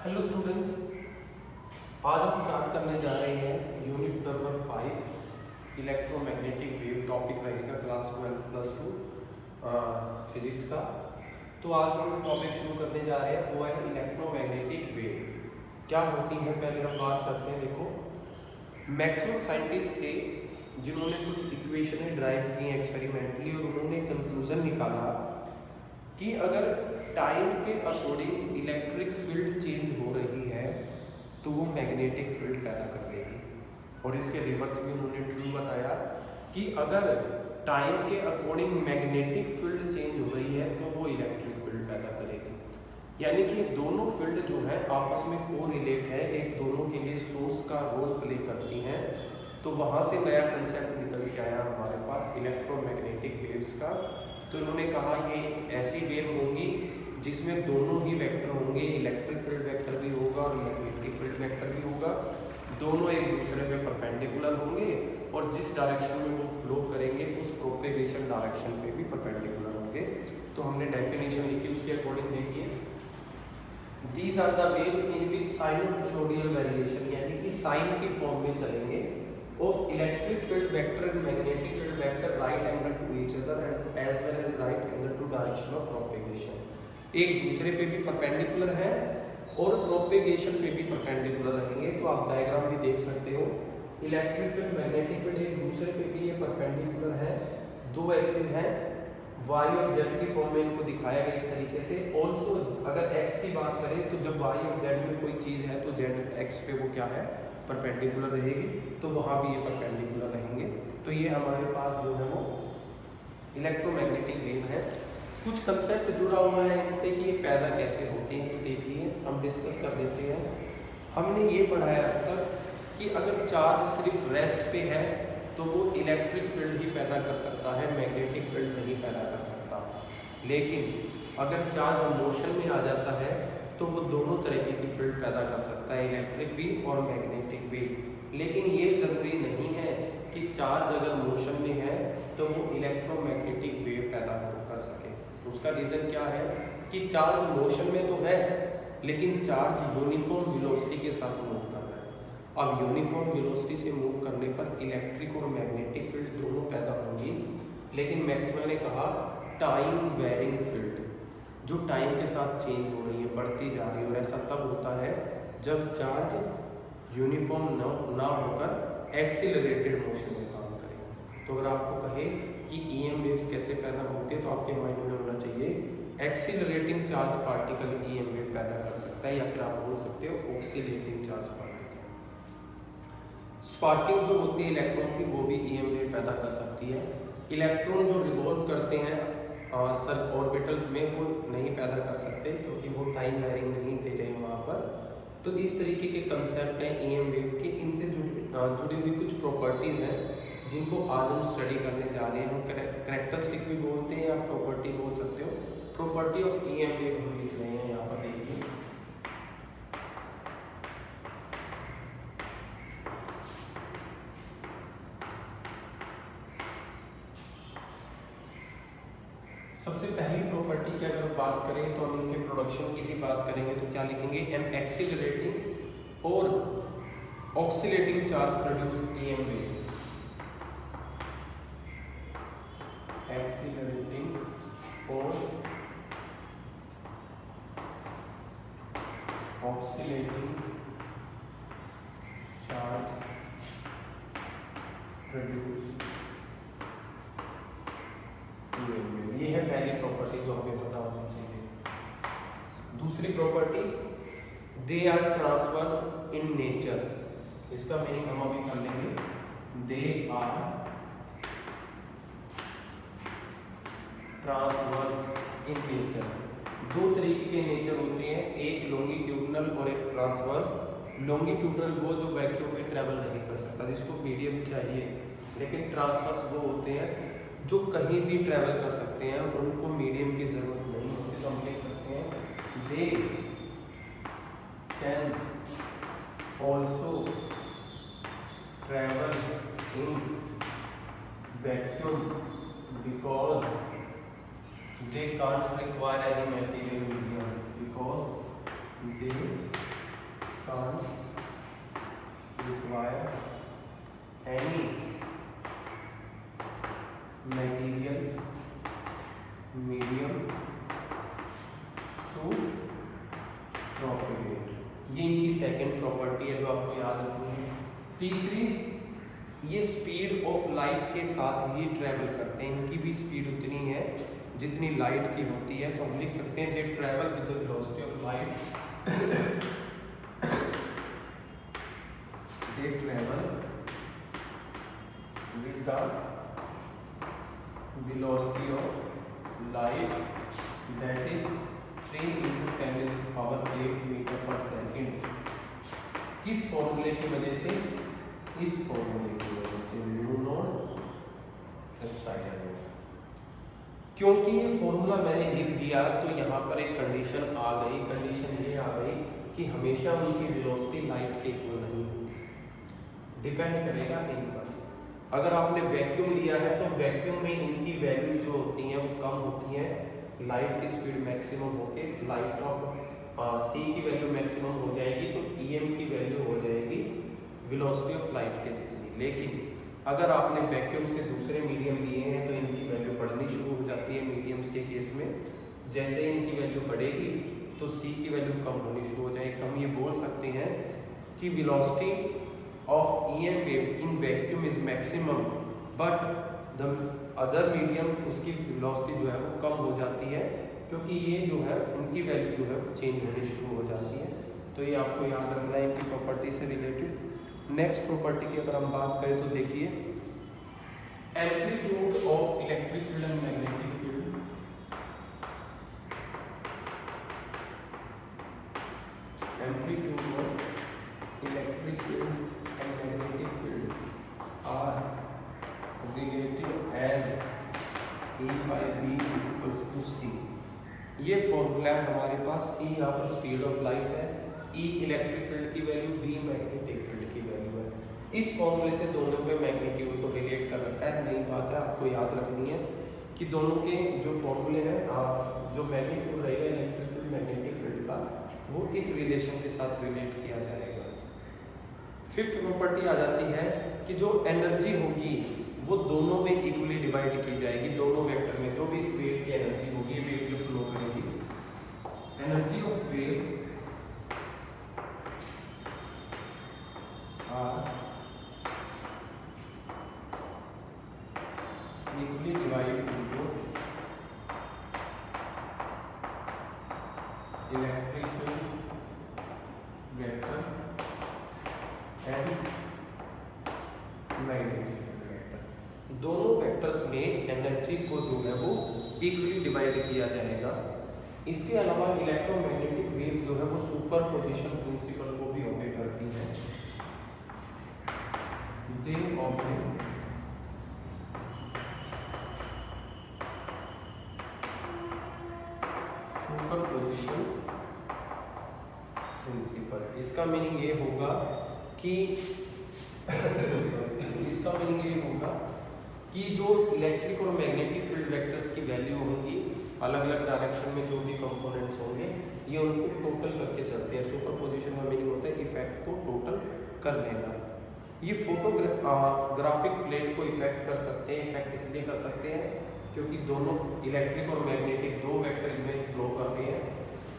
Hello students, आज हम start करने जा रहे हैं unit number 5 electromagnetic wave. Topic रहेगा क्लास 12+2 फिजिक्स का। तो आज हम टॉपिक शुरू करने जा रहे हैं, वो है इलेक्ट्रोमैग्नेटिक वेव क्या होती है। पहले हम बात करते हैं। देखो, मैक्सवेल साइंटिस्ट थे जिन्होंने कुछ इक्वेशनें ड्राइव की एक्सपेरिमेंटली, और उन्होंने कंक्लूजन निकाला कि अगर टाइम के अकॉर्डिंग इलेक्ट्रिक फील्ड चेंज हो रही है तो वो मैग्नेटिक फील्ड पैदा कर देगी। और इसके रिवर्स भी उन्होंने ट्रू बताया कि अगर टाइम के अकॉर्डिंग मैग्नेटिक फील्ड चेंज हो रही है तो वो इलेक्ट्रिक फील्ड पैदा करेगी। यानी कि दोनों फील्ड जो है आपस में कोरिलेट है, एक दोनों के लिए सोर्स का रोल प्ले करती हैं। तो वहाँ से नया कंसेप्ट निकल के आया हमारे पास इलेक्ट्रोमैग्नेटिक वेव्स का। तो इन्होंने कहा ये एक ऐसी वेव होगी जिसमें दोनों ही वेक्टर होंगे, इलेक्ट्रिक फील्ड वेक्टर भी होगा और मैग्नेटिक फील्ड वेक्टर भी होगा। दोनों एक दूसरे पे परपेंडिकुलर होंगे और जिस डायरेक्शन में वो फ्लो करेंगे उस प्रोपेगेशन डायरेक्शन पे भी परपेंडिकुलर होंगे। तो हमने डेफिनेशन लिखी, उसके अकॉर्डिंग देखिए, these are the wave in which sinusoidal variation, यानी कि साइन की फॉर्म में चलेंगे, of electric field vector and magnetic field vector right angle to each other and as well as right angle to direction of propagation। एक दूसरे पे भी perpendicular है और प्रोपेगेशन पे भी परपेंडिकुलर रहेंगे। तो आप डायग्राम भी देख सकते हो, इलेक्ट्रिक फील्ड मैग्नेटिक फील्ड एक दूसरे पे भी ये परपेंडिकुलर है, दो एक्सिस है, y और z की फॉर्म में इनको दिखाया गया एक तरीके से। ऑल्सो अगर x की बात करें तो जब y और z में कोई चीज़ है तो z x पे वो क्या है, परपेंडिकुलर रहेगी, तो वहाँ भी ये परपेंडिकुलर रहेंगे। तो ये हमारे पास जो है वो इलेक्ट्रोमैग्नेटिक वेव है। कुछ कंसेप्ट जुड़ा हुआ है इनसे कि ये पैदा कैसे होती हैं, तो देखिए हम डिस्कस कर देते हैं। हमने ये पढ़ा है अब तक कि अगर चार्ज सिर्फ रेस्ट पे है तो वो इलेक्ट्रिक फील्ड ही पैदा कर सकता है, मैग्नेटिक फील्ड नहीं पैदा कर सकता। लेकिन अगर चार्ज मोशन में आ जाता है तो वो दोनों तरीके की फील्ड पैदा कर सकता है, इलेक्ट्रिक भी और मैग्नेटिक भी। लेकिन ये ज़रूरी नहीं है कि चार्ज अगर मोशन में है तो वो इलेक्ट्रोमैग्नेटिक वेव पैदा कर सके। उसका रीज़न क्या है कि चार्ज मोशन में तो है लेकिन चार्ज यूनिफॉर्म वेलोसिटी के साथ मूव कर रहा है। अब यूनिफॉर्म वेलोसिटी से मूव करने पर इलेक्ट्रिक और मैग्नेटिक फील्ड दोनों पैदा होंगी। लेकिन मैक्सवेल ने कहा टाइम वेरिंग फील्ड, जो टाइम के साथ चेंज हो रही है, बढ़ती जा रही है, और ऐसा तब होता है जब चार्ज यूनिफॉर्म ना होकर एक्सीलरेटेड मोशन में काम करे। तो अगर आपको कहे कि ईएम वेव्स कैसे पैदा होते हैं तो आपके माइंड में होना चाहिए accelerating charge particle EM wave पैदा कर सकता है, या फिर आप बोल सकते हो ऑक्सीलेटिंग चार्ज पार्टिकल। स्पार्किंग जो होती है इलेक्ट्रॉन की, वो भी ईएम वेव पैदा कर सकती है। इलेक्ट्रॉन जो रिवॉल्व करते हैं सर ऑर्बिटल्स में, वो नहीं पैदा कर सकते क्योंकि वो टाइम वेरिंग नहीं दे रहे वहाँ पर। तो इस तरीके के कंसेप्ट हैं ईएम वेव के। इनसे जुड़ी हुई कुछ प्रॉपर्टीज़ हैं जिनको आज हम स्टडी करने जा रहे हैं। हम कैरेक्टरिस्टिक भी बोलते हैं या प्रॉपर्टी बोल सकते हो। प्रॉपर्टी ऑफ ईएम वेव हम लिख रहे हैं यहाँ पर, देखिए। सबसे पहली प्रॉपर्टी की अगर बात करें तो हम इनके प्रोडक्शन की ही बात करेंगे। तो क्या लिखेंगे, एन एक्सीलरेटिंग और oscillating charge produce EM wave. Accelerating और oscillating charge produce EM wave. ये है पहली प्रॉपर्टी जो हमें पता होनी चाहिए। दूसरी property, they are transverse in nature. इसका मीनिंग हम अभी कर लेंगे। They are transverse in nature. दो तरीके के नेचर होते हैं, एक लॉन्गिट्यूडनल और एक ट्रांसवर्स। लॉन्गिट्यूडनल वो जो वैक्यूम में ट्रेवल नहीं कर सकता, जिसको मीडियम चाहिए, लेकिन ट्रांसवर्स वो होते हैं जो कहीं भी ट्रैवल कर सकते हैं, उनको मीडियम की ज़रूरत नहीं होती। तो हम लिख सकते हैं they can also travel in vacuum because they can't require any material medium, because they can't require any material medium to propagate। ये इनकी सेकंड प्रॉपर्टी है जो आपको याद रखनी है। तीसरी, ये स्पीड ऑफ लाइट के साथ ही ट्रैवल करते हैं, इनकी भी स्पीड उतनी है जितनी लाइट की होती है। तो हम लिख सकते हैं they travel with the velocity of light, they travel with the velocity of light that is 3 × 10⁸ metre per second. किस फॉर्मूले की वजह से? इस फॉर्मूले की वजह से, म्यू नॉट एप्सिलॉन नॉट। क्योंकि ये फॉर्मूला मैंने लिख दिया तो यहाँ पर एक कंडीशन आ गई। कंडीशन ये आ गई कि हमेशा उनकी वेलोसिटी लाइट के इक्वल नहीं होती, डिपेंड करेगा इन पर। अगर आपने वैक्यूम लिया है तो वैक्यूम में इनकी वैल्यूज जो होती हैं वो कम होती हैं, लाइट की स्पीड मैक्सिमम होके लाइट ऑफ सी की वैल्यू मैक्सिमम हो जाएगी तो EM की वैल्यू हो जाएगी वेलोसिटी ऑफ लाइट के जितनी। लेकिन अगर आपने वैक्यूम से दूसरे मीडियम लिए हैं तो इनकी वैल्यू बढ़नी शुरू हो जाती है। मीडियम्स के केस में जैसे इनकी वैल्यू बढ़ेगी तो सी की वैल्यू कम होनी शुरू हो जाएगी। तो हम ये बोल सकते हैं कि velocity of EM wave in vacuum is maximum but the other medium उसकी वेलोसिटी जो है वो कम हो जाती है, क्योंकि ये जो है इनकी वैल्यू जो है वो चेंज होनी शुरू हो जाती है। तो ये आपको याद रखना है इनकी प्रॉपर्टी से रिलेटेड। नेक्स्ट प्रॉपर्टी की अगर हम बात करें तो देखिए, amplitude of electric field and magnetic field. Amplitude of electric field and magnetic field are related as E/B = C। ये फॉर्मूला है हमारे पास। C यहाँ पर स्पीड ऑफ लाइट है, E इलेक्ट्रिक फील्ड की वैल्यू, B मैग्नेटिक फील्ड की value है। इस फॉर्मूले से दोनों के मैग्नीट्यूड को रिलेट कर रखा है। नई बात है आपको याद रखनी है कि दोनों के जो फॉर्मूले हैं, जो मैग्नीट्यूड रहेगा इलेक्ट्रिक फील्ड मैग्नेटिक फील्ड का, वो इस रिलेशन के साथ रिलेट किया जाएगा। फिफ्थ प्रॉपर्टी आ जाती है कि जो एनर्जी होगी वो दोनों में इक्वली डिवाइड की जाएगी। दोनों वेक्टर में जो भी इस वेव की एनर्जी होगी, वेव जो फ्लो करेगी, energy of wave equally divided into electric field vector and magnetic field vector। दोनों वेक्टर्स में एनर्जी को जो है वो इक्वली डिवाइड किया जाएगा। इसके अलावा इलेक्ट्रोमैग्नेटिक वेव जो है वो सुपरपोजिशन प्रिंसिपल को भी ओबे करती है। दे ओबे सुपरपोजिशन प्रिंसिपल। इसका मीनिंग ये होगा कि जो इलेक्ट्रिक और मैग्नेटिक फील्ड वेक्टर्स की वैल्यू होंगी, अलग अलग डायरेक्शन में जो भी कंपोनेंट्स होंगे, ये उनको टोटल करके चलते हैं। सुपरपोजिशन का मीनिंग होता है इफेक्ट को टोटल कर लेना। ये फोटोग्राफिक प्लेट को इफेक्ट कर सकते हैं। इफेक्ट इसलिए कर सकते हैं क्योंकि दोनों इलेक्ट्रिक और मैग्नेटिक दो वेक्टर इमेज फ्लो कर रहे हैं,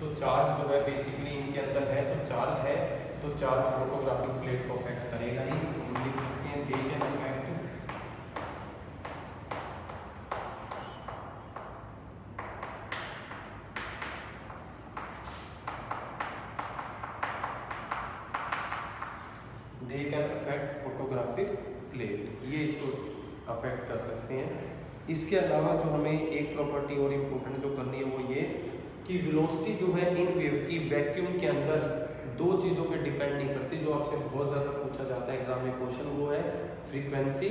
तो चार्ज जो है बेसिकली इनके अंदर है, तो चार्ज है तो चार्ज फोटोग्राफिक प्लेट को अफेक्ट करेगा ही। हम लिख सकते हैं they can affect photographic plate, ये इसको अफेक्ट कर सकते हैं। इसके अलावा जो हमें एक प्रॉपर्टी और इम्पोर्टेंट जो करनी है वो ये कि वेलोसिटी जो है इन वेव की वैक्यूम के अंदर दो चीज़ों पे डिपेंड नहीं करती, जो आपसे बहुत ज़्यादा पूछा जाता है एग्जाम में क्वेश्चन, वो है फ्रीक्वेंसी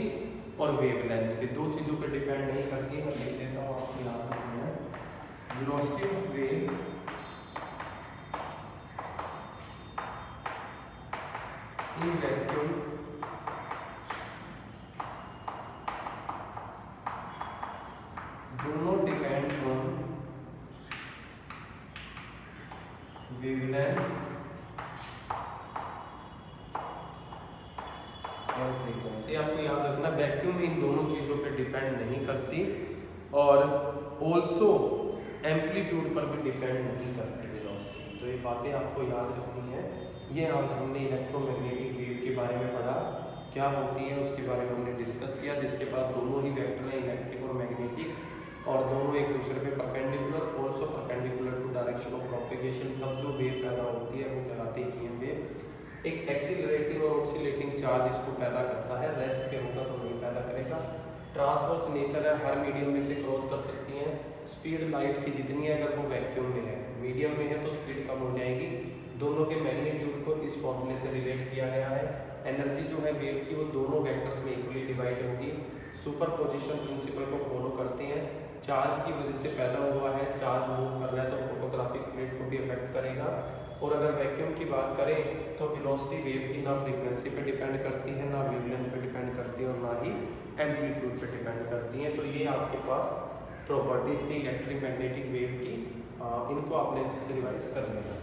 और वेवलेंथ पे। दो चीज़ों पे डिपेंड नहीं करती। मैं लिख देता हूँ, आपको याद रखना है। Velocity of wave in vacuum do not depend on wavelength से आपको याद रखना, वैक्यूम इन दोनों चीज़ों पे डिपेंड नहीं करती और ऑल्सो एम्पलीट्यूड पर भी डिपेंड नहीं करती वेलोसिटी। तो ये बातें आपको याद रखनी है। ये आज हमने इलेक्ट्रोमैग्नेटिक वेव के बारे में पढ़ा, क्या होती है उसके बारे में हमने डिस्कस किया, जिसके बाद दोनों ही वेक्टर हैं इलेक्ट्रिक और मैग्नेटिक और दोनों एक दूसरे पे perpendicular, also perpendicular to direction of propagation. तब जो वेव पैदा होती है वो कहलाती है ईएम वेव। एक एक्सीलरेटिंग और ऑक्सीलेटिंग चार्ज इसको पैदा करता है, रेस्ट पे होगा तो नहीं पैदा करेगा। ट्रांसवर्स नेचर है, हर मीडियम में से क्रॉस कर सकती हैं। स्पीड लाइट की जितनी है अगर वो वैक्यूम में है, मीडियम में है तो स्पीड कम हो जाएगी। दोनों के मैग्नीट्यूड को इस फॉर्मूले से रिलेट किया गया है। एनर्जी जो है वेव की वो दोनों वेक्टर्स में इक्वली डिवाइड होगी। सुपरपोजिशन प्रिंसिपल को फॉलो करते हैं। चार्ज की वजह से पैदा हुआ है, चार्ज मूव कर रहा है तो फोटोग्राफिक प्लेट को भी इफेक्ट करेगा। और अगर वैक्यूम की बात करें तो वेलोसिटी वेव की ना फ्रीक्वेंसी पे डिपेंड करती है, ना वेवलेंथ पे डिपेंड करती है और ना ही एम्पलीट्यूड पे डिपेंड करती है। तो ये आपके पास प्रॉपर्टीज थी इलेक्ट्रिक मैग्नेटिक वेव की, इनको आपने अच्छे से रिवाइज कर लेना।